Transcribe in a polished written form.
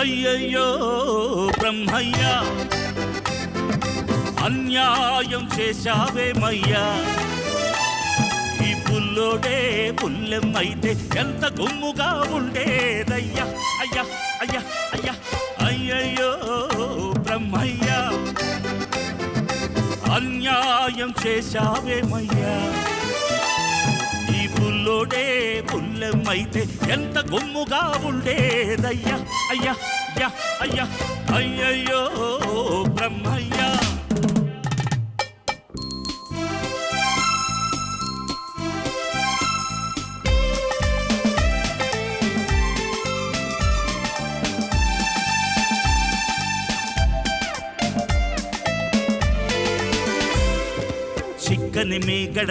అయ్యయ్యో బ్రహ్మయ్యా, అన్యాయం చేశావేమయ్యా. ఈ పుల్లోడే పుల్లెమైతే ఎంత గుమ్ముగా ఉండేదయ్యా. అయ్యా అయ్యా అయ్యా అయ్యయ్యో బ్రహ్మయ్యా, అన్యాయం చేశావేమయ్యా. ఈ పుల్లోడే పుల్లెమైతే ఎంత గుమ్ముగా ఉండేదయ్యా. అయ్యా అయ్యా అయ్యా అయ్యయ్యో బ్రహ్మయ్యా. చిక్కని మీ గడ